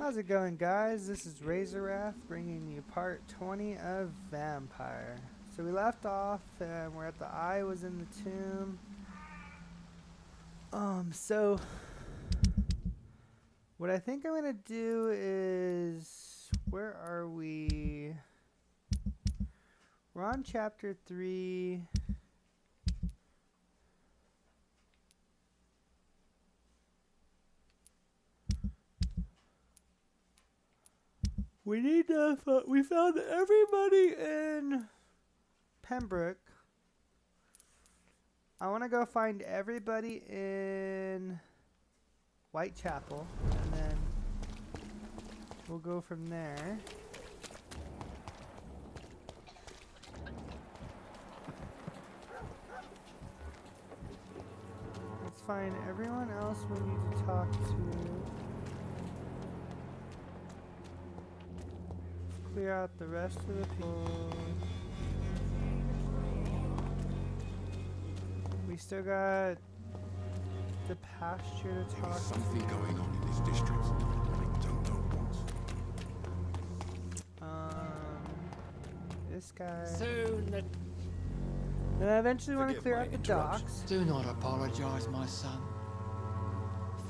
How's it going, guys? This is Razorwrath bringing you part 20 of Vampyr. So we left off where the eye was in the tomb. So what I think I'm gonna do is, where are we? We're on chapter 3. We need to. We found everybody in Pembroke. I want to go find everybody in Whitechapel, and then we'll go from there. Let's find everyone else we need to talk to. Clear out the rest of the people. We still got the pasture to talk to. Something going on in this district. I don't know what. This guy. Soon. Then I eventually want to Forgive clear my out the interruption. docks. Do not apologize, my son.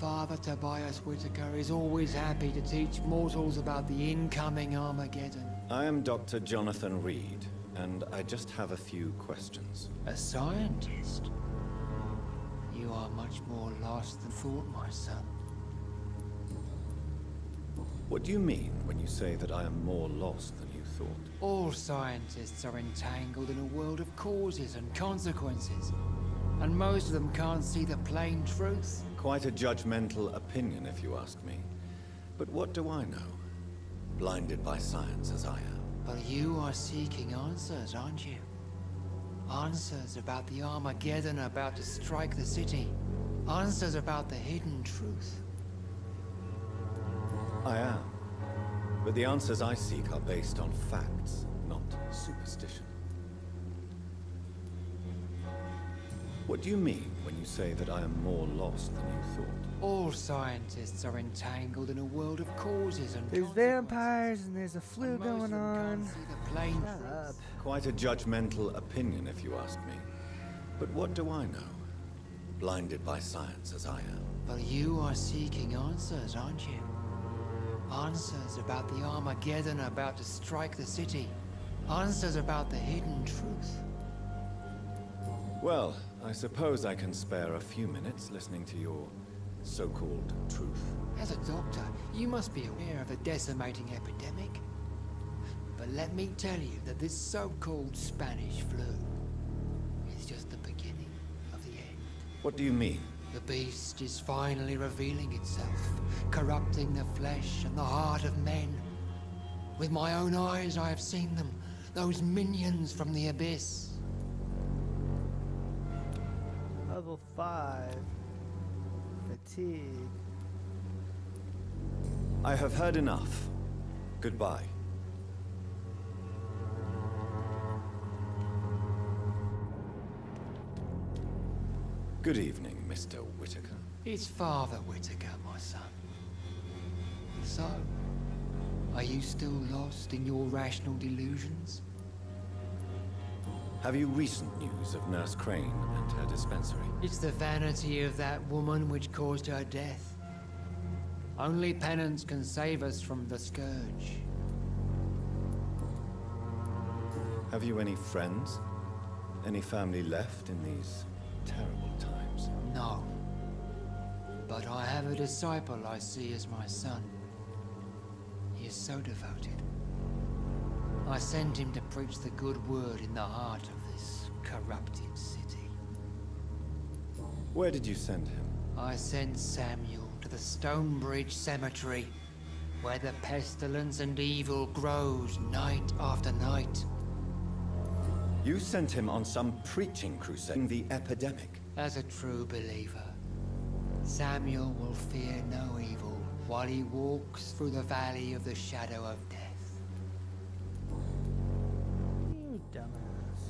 Father Tobias Whitaker is always happy to teach mortals about the incoming Armageddon. I am Dr. Jonathan Reed, and I just have a few questions. A scientist? You are much more lost than thought, my son. What do you mean when you say that I am more lost than you thought? All scientists are entangled in a world of causes and consequences, and most of them can't see the plain truth. Quite a judgmental opinion, if you ask me. But what do I know? Blinded by science as I am. But you are seeking answers, aren't you? Answers about the Armageddon about to strike the city. Answers about the hidden truth. I am. But the answers I seek are based on facts, not superstition. What do you mean when you say that I am more lost than you thought? All scientists are entangled in a world of causes and There's consequences. vampires and there's a flu And most of going them on. can't see the plain Shut truth. up. Quite a judgmental opinion, if you ask me. But what do I know? Blinded by science as I am. But you are seeking answers, aren't you? Answers about the Armageddon about to strike the city. Answers about the hidden truth. Well, I suppose I can spare a few minutes listening to your so-called truth. As a doctor, you must be aware of the decimating epidemic. But let me tell you that this so-called Spanish flu is just the beginning of the end. What do you mean? The beast is finally revealing itself, corrupting the flesh and the heart of men. With my own eyes I have seen them, those minions from the abyss. Level 5. Fatigue. I have heard enough. Goodbye. Good evening, Mr. Whitaker. It's Father Whitaker, my son. So, are you still lost in your rational delusions? Have you recent news of Nurse Crane and her dispensary? It's the vanity of that woman which caused her death. Only penance can save us from the scourge. Have you any friends? Any family left in these terrible times? No. But I have a disciple I see as my son. He is so devoted. I sent him to preach the good word in the heart of this corrupted city. Where did you send him? I sent Samuel to the Stonebridge Cemetery, where the pestilence and evil grows night after night. You sent him on some preaching crusade, the epidemic. As a true believer, Samuel will fear no evil while he walks through the valley of the shadow of death. You dumbass.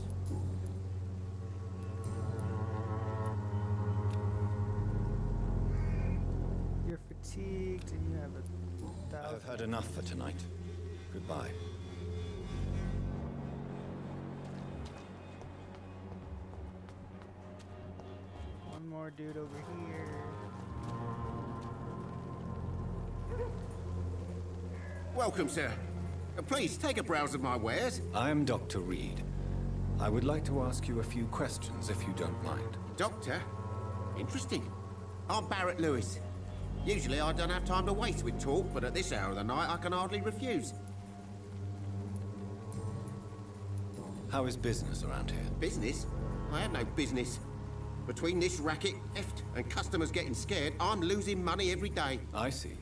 You're fatigued and you have a I have had enough for tonight. Goodbye. One more dude over here. Welcome, sir. Please take a browse of my wares. I am Dr. Reed. I would like to ask you a few questions, if you don't mind. Doctor? Interesting. I'm Barrett Lewis. Usually I don't have time to waste with talk, but at this hour of the night I can hardly refuse. How is business around here? Business? I have no business. Between this racket, theft, and customers getting scared, I'm losing money every day. I see.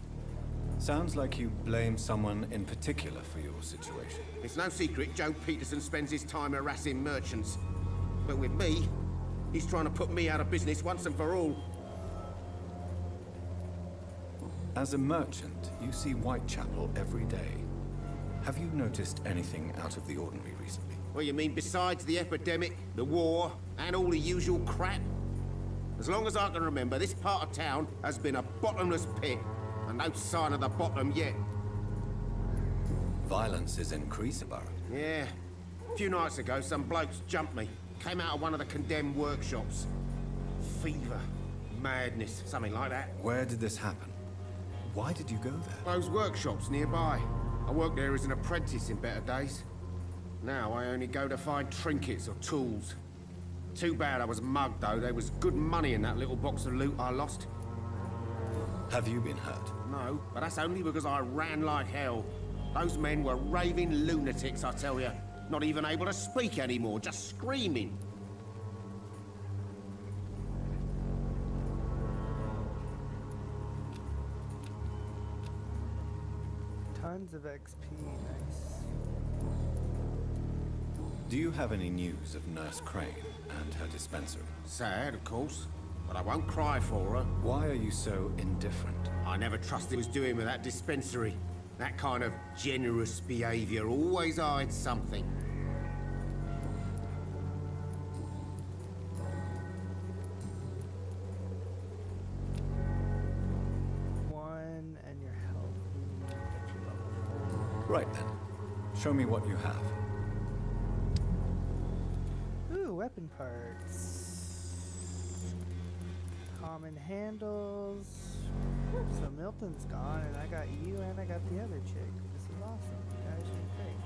Sounds like you blame someone in particular for your situation. It's no secret Joe Peterson spends his time harassing merchants. But with me, he's trying to put me out of business once and for all. As a merchant, you see Whitechapel every day. Have you noticed anything out of the ordinary recently? What you mean besides the epidemic, the war, and all the usual crap? As long as I can remember, this part of town has been a bottomless pit, and no sign of the bottom yet. Violence is increasing, Yeah. A few nights ago, some blokes jumped me. Came out of one of the condemned workshops. Fever, madness, something like that. Where did this happen? Why did you go there? Those workshops nearby. I worked there as an apprentice in better days. Now I only go to find trinkets or tools. Too bad I was mugged, though. There was good money in that little box of loot I lost. Have you been hurt? No, but that's only because I ran like hell. Those men were raving lunatics, I tell you. Not even able to speak anymore, just screaming. Tons of XP, nice. Do you have any news of Nurse Crane and her dispensary? Sad, of course, but I won't cry for her. Why are you so indifferent? I never trusted what he was doing with that dispensary. That kind of generous behavior always hides something. One, and your health. Get your level Right then. Show me what you have. 4. Ooh, weapon parts. Common handles. So Milton's gone, and I got you, and I got the other chick. This is awesome. You guys are great.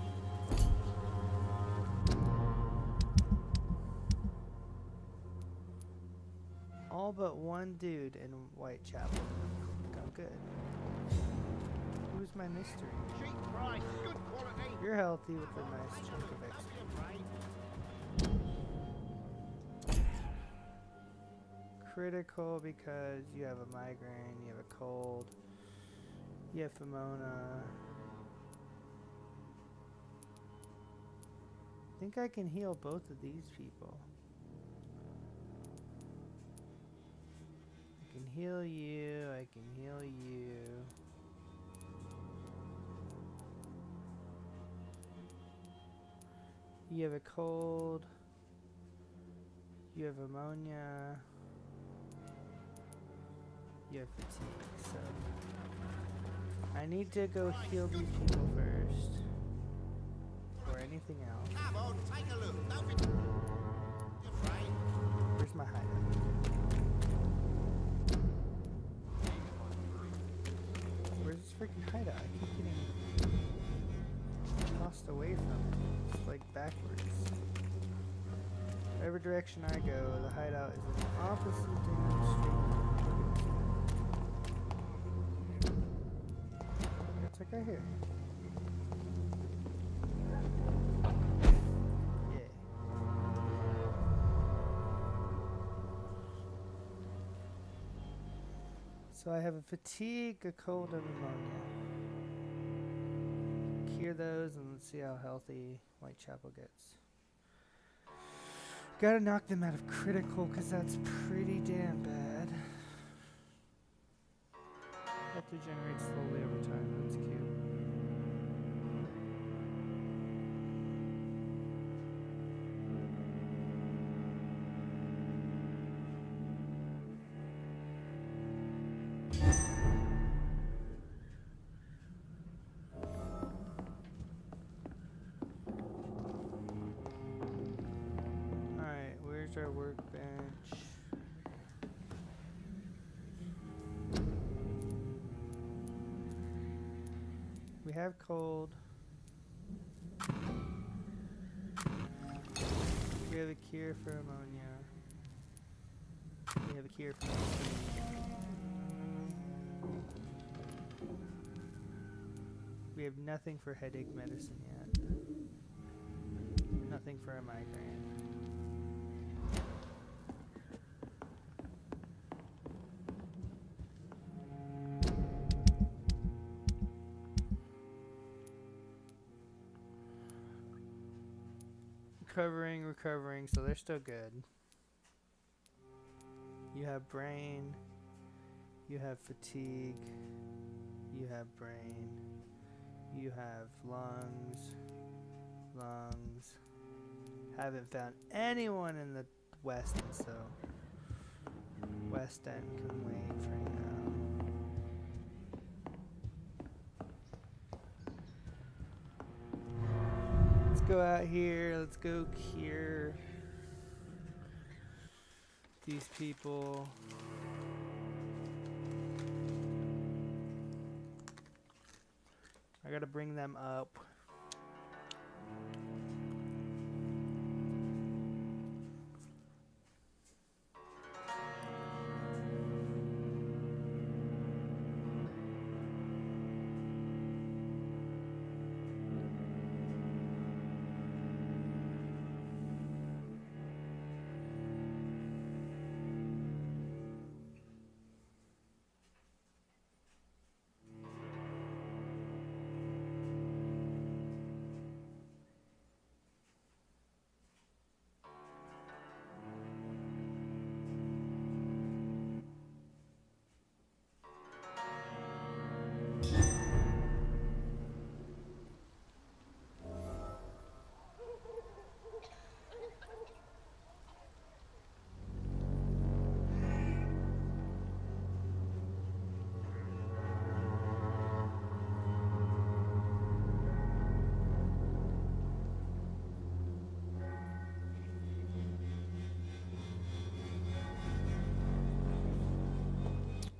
All but one dude in Whitechapel. Go good. Who's my mystery? Cheap price, good quality. You're healthy with a nice chunk of XP. Critical because you have a migraine, you have a cold, you have Pomona. I think I can heal both of these people. I can heal you, I can heal you. You have a cold, you have ammonia. You have fatigue, so I need to go heal these people first. Or anything else. Come on, take a look. Don't be afraid. Where's my hideout? Where's this freaking hideout? I keep getting tossed away from it. It's like backwards. Whatever direction I go, the hideout is in the opposite damn street. It's like right here. Yeah. So I have a fatigue, a cold, and pneumonia. Cure those and let's see how healthy Whitechapel gets. Gotta knock them out of critical because that's pretty damn bad. Health regenerates slowly over time. That's cute. have cold. We have a cure for ammonia. We have a cure for We have nothing for headache medicine yet. Nothing for a migraine. Recovering, so they're still good. You have brain, you have fatigue, you have brain, you have lungs. Haven't found anyone in the West, and so West End can wait for now. Let's go out here, let's go cure these people. I gotta bring them up.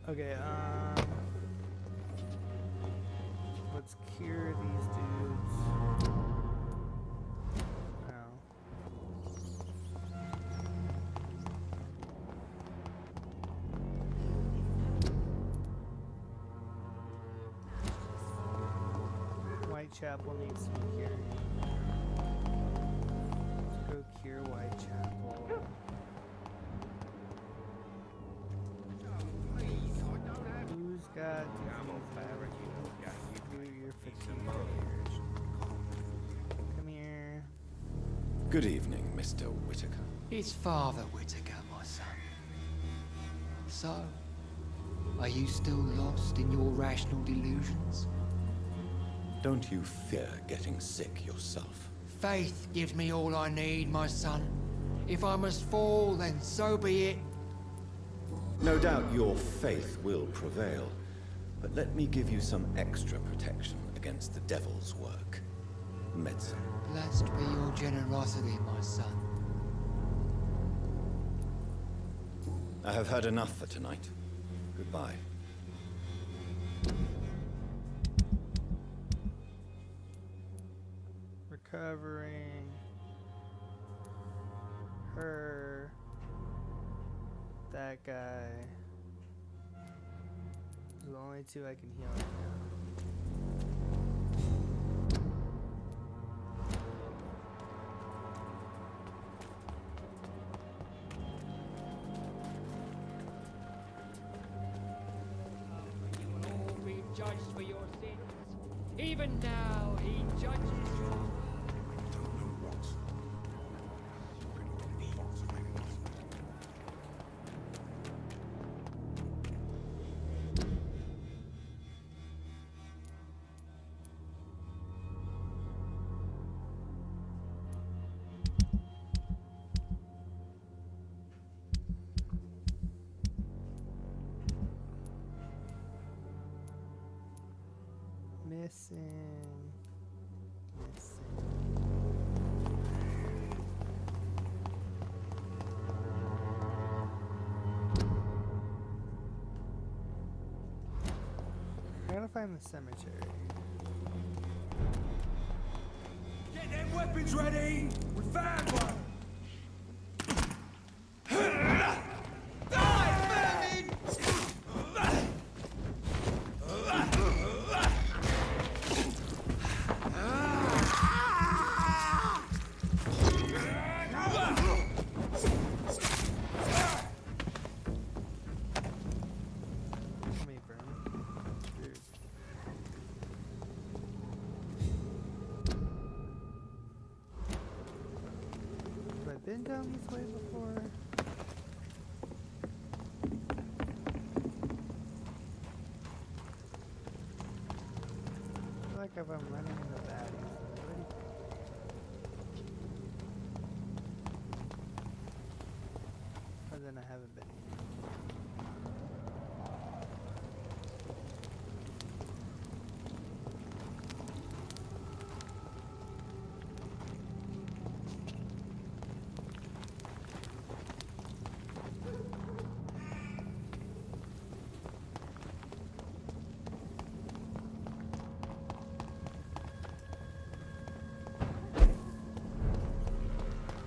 Okay, let's cure these dudes. Now. Whitechapel needs some curing. Let's go cure Whitechapel. Who's got your fatigue? Come here. Good evening, Mr. Whitaker. It's Father Whitaker, my son. So, are you still lost in your rational delusions? Don't you fear getting sick yourself? Faith gives me all I need, my son. If I must fall, then so be it. No doubt your faith will prevail, but let me give you some extra protection against the devil's work. Medicine. Blessed be your generosity, my son. I have had enough for tonight. Goodbye. Recovering. Her. That guy. There's only two I can heal right now. You will all be judged for your sins. Even now, he judges you. Don't know what. Missing. I gotta find the cemetery. Weapons ready! We found one! Let me burn it. Dude. Have I been down this way before? I feel like if I'm running into baddies, I'm already... Or then I haven't been.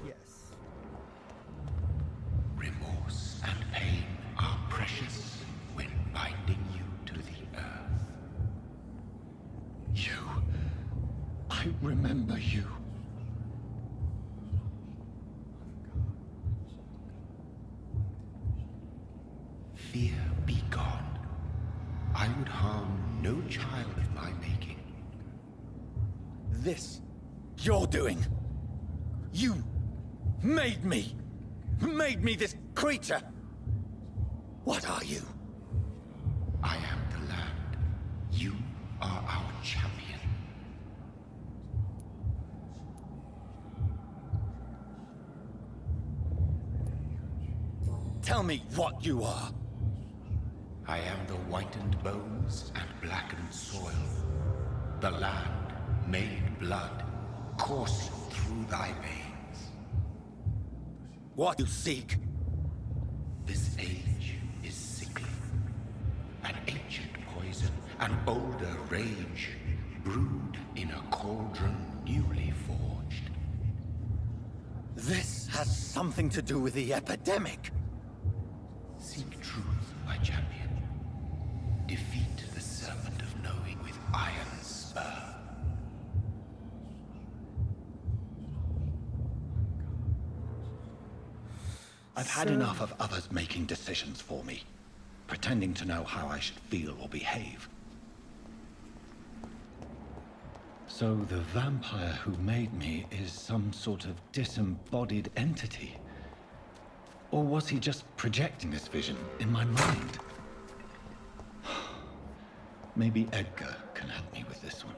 Yes. Remorse and pain are precious when binding you to the earth. You. I remember you. Fear be gone. I would harm no child of my making. This you're doing. You made me. Made me this creature. What are you? I am the land. You are our champion. Tell me what you are. I am the whitened bones and blackened soil. The land made blood coursing through thy veins. What you seek? This age is sickly. An ancient poison, an older rage, brewed in a cauldron newly forged. This has something to do with the epidemic. Seek truth, my champion. Defeat the serpent of knowing with iron spur. I've had enough of others making decisions for me, pretending to know how I should feel or behave. So the vampire who made me is some sort of disembodied entity? Or was he just projecting this vision in my mind? Maybe Edgar can help me with this one.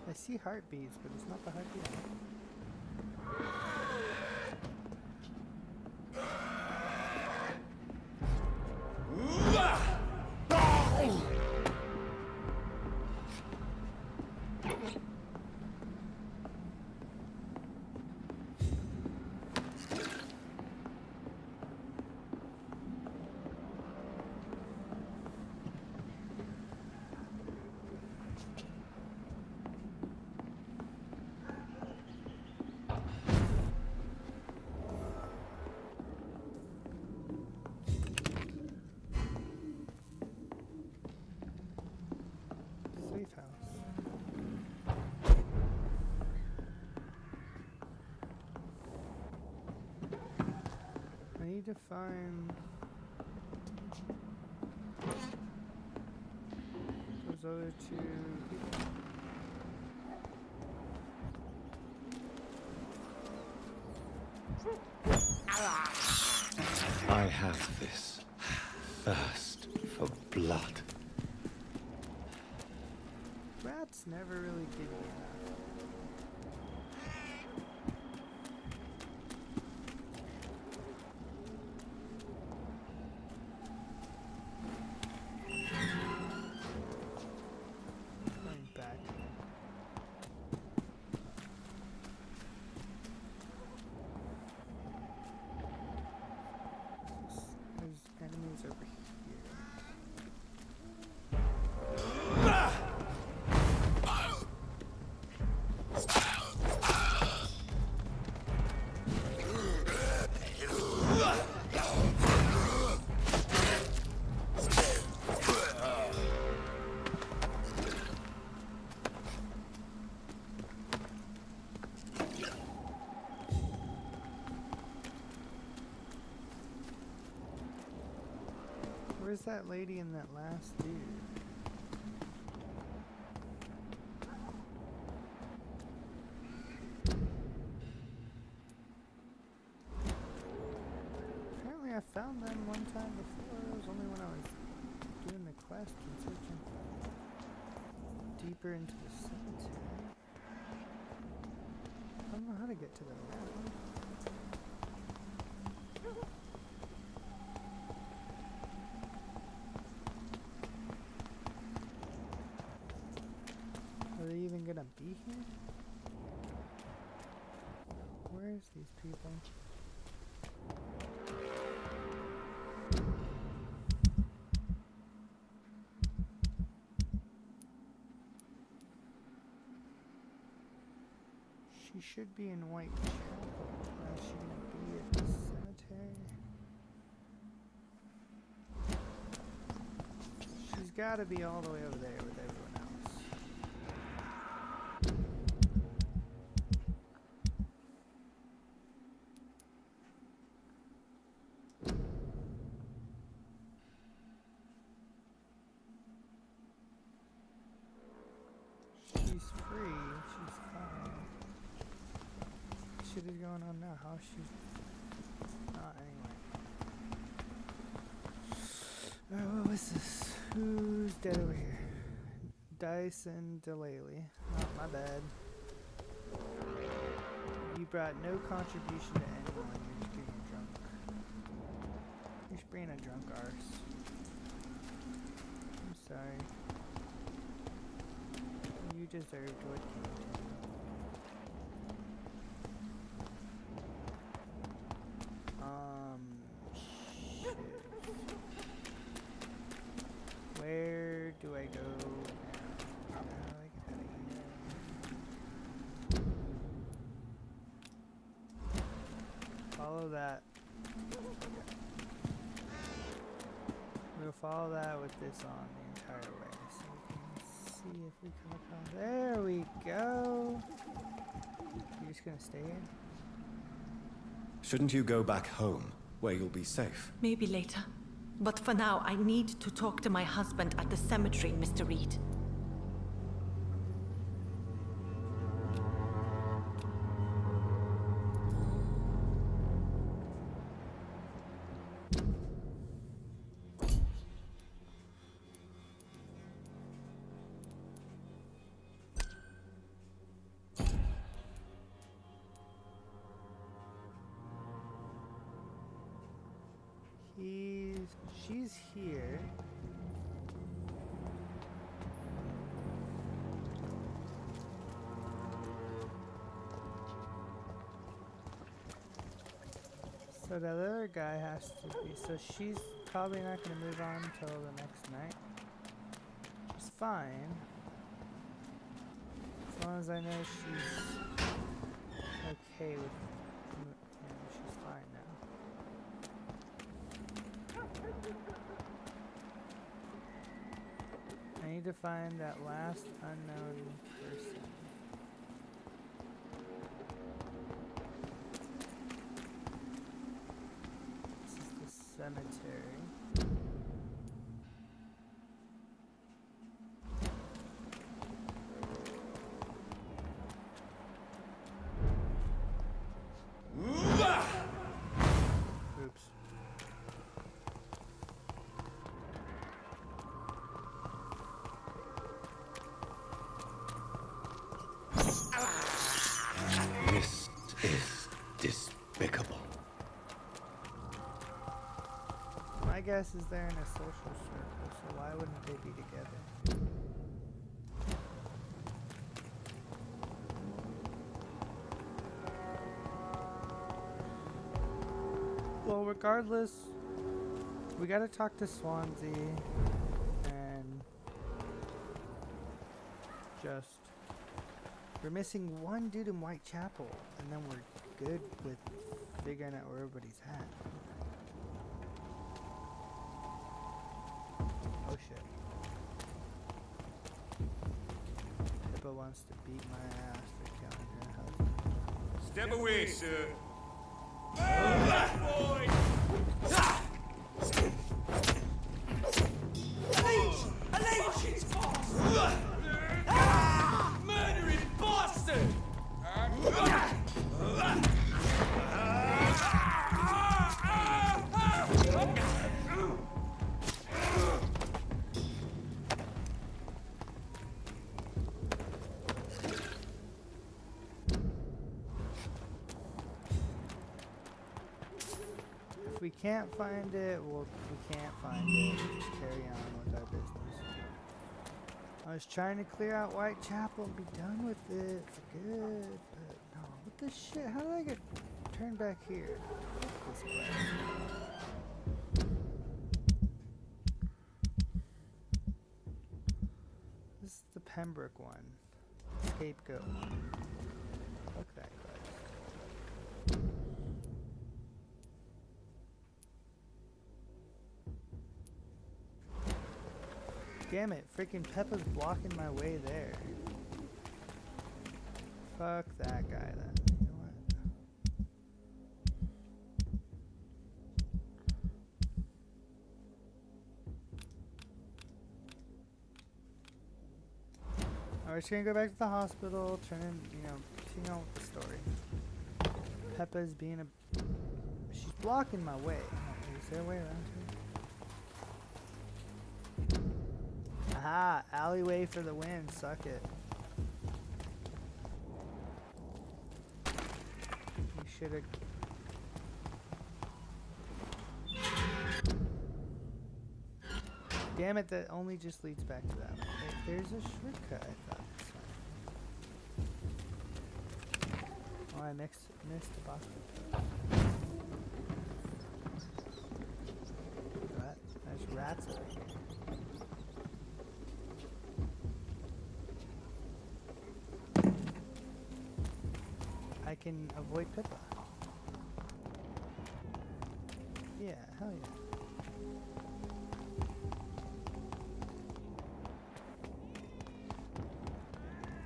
I see heartbeats, but it's not the heartbeat. Safe house. I need to find those other two people. have this thirst for blood. Rats never really give me enough. Going back. There's enemies over here. Where's that lady and that last dude? Apparently I found them one time before. It was only when I was doing the quest and searching deeper into the cemetery. I don't know how to get to the road. Are they even gonna be here? Where's these people? She should be in Whitechapel. Is she gonna be at the cemetery? She's gotta be all the way over there with everyone else. She's free. She's fine. What shit is going on now? How is she? Anyway. Alright, what was this? Who's dead over here? Dyson Delaley. Oh, my bad. You brought no contribution to anyone. You're just being drunk. You're just being a drunk arse. I'm sorry. You deserved what came to you. Shit. Where do I go now? How do I get out of here? Follow that. We'll follow that with this on the entire way. So we can see if we come across. There we go. You're just gonna stay here? Shouldn't you go back home, where you'll be safe? Maybe later. But for now, I need to talk to my husband at the cemetery, Mr. Reed. She's here. So that other guy has to be, so she's probably not going to move on until the next night. Which is fine. As long as I know she's okay with him, she's fine now. I need to find that last unknown person. This is the cemetery. Oops. guess is they're in a social circle, so why wouldn't they be together? Well, regardless, we gotta talk to Swansea and just... We're missing one dude in Whitechapel, and then we're good with figuring out where everybody's at. Oh shit. Pippa wants to beat my ass for killing her husband. Step away, sir. Murdering bastard! If we can't find it, well, we can't find it. We'll just carry on with our business. I was trying to clear out Whitechapel and be done with it for good, but no. What the shit? How did I get turned back here? Fuck this place. This is the Pembroke one. Scapegoat one. Fuck that place. Damn it, freaking Peppa's blocking my way there. Fuck that guy then. You know what? Alright, we're just gonna go back to the hospital, turn in, continue on with the story. Peppa's being a... She's blocking my way. Is there a way around here? Aha! Alleyway for the win. Suck it. You should have... Damn it, that only just leads back to that one. There's a shortcut, I thought. Oh, I missed the box. There's rats over here. I can avoid Pippa. Yeah, hell yeah.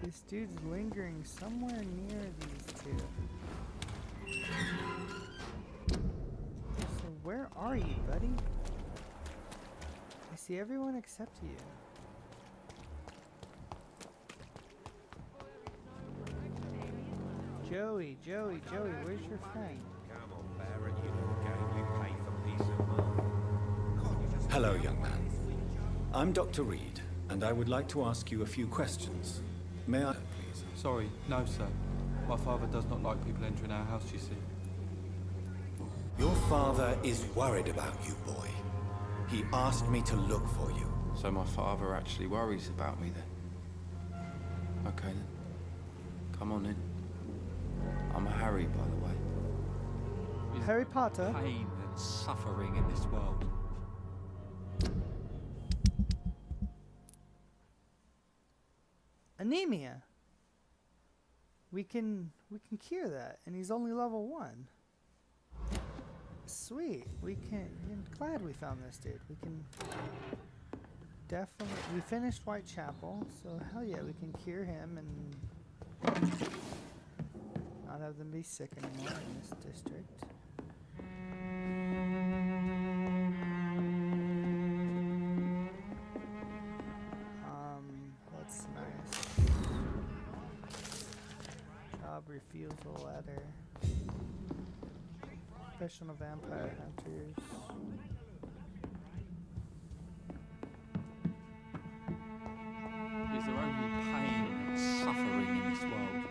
This dude's lingering somewhere near these two. So where are you, buddy? I see everyone except you. Joey, where's your friend? Come on, Barrett, you little game. You pay for peace of mind. Hello, young man. I'm Dr. Reed, and I would like to ask you a few questions. May I, please? Sorry, no, sir. My father does not like people entering our house, you see. Your father is worried about you, boy. He asked me to look for you. So my father actually worries about me then? Okay then. Come on in. I'm Harry, by the way. Harry Potter? Pain and suffering in this world. Anemia. We can cure that, and he's only level 1. Sweet. I'm glad we found this dude. We can definitely... We finished Whitechapel, so hell yeah, we can cure him and not have them be sick anymore in this district. That's nice. Job refusal letter. Professional vampire hunters. Is there only pain and suffering in this world?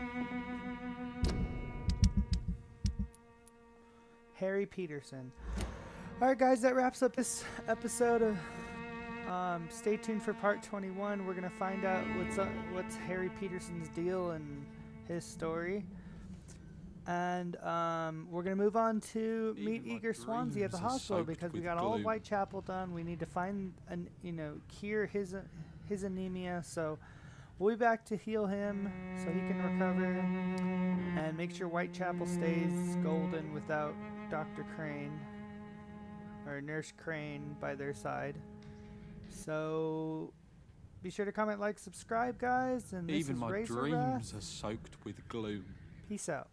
Harry Peterson. Alright guys, that wraps up this episode of stay tuned for part 21. We're gonna find out what's Harry Peterson's deal and his story. And we're gonna move on to meet Eager Swansea at the hospital because we got all of Whitechapel done. We need to find and cure his anemia. So we'll be back to heal him so he can recover and make sure Whitechapel stays golden without Dr. Crane or Nurse Crane by their side. So be sure to comment, like, subscribe, guys. And this Even is my Razor dreams Wrath. are soaked with gloom. Peace out.